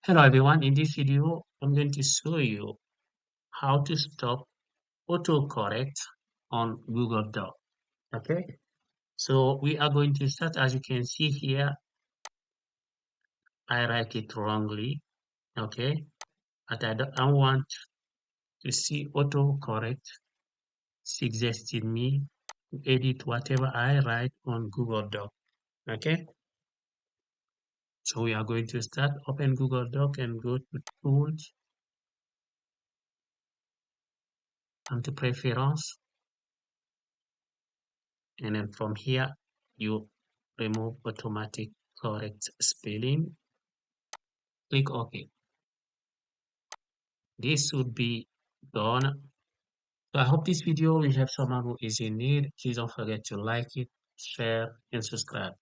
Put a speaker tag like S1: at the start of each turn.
S1: Hello everyone, in this video I'm going to show you how to stop autocorrect on Google Doc. Okay, so we are going to start. As you can see here, I write it wrongly. Okay, but I want to see autocorrect suggesting me to edit whatever I write on Google Doc. Okay, so we are going to start. Open Google Doc and go to Tools and to Preference, and then from here you remove automatic correct spelling. Click OK. This should be done. So I hope this video will help someone who is in need. Please don't forget to like it, share, and subscribe.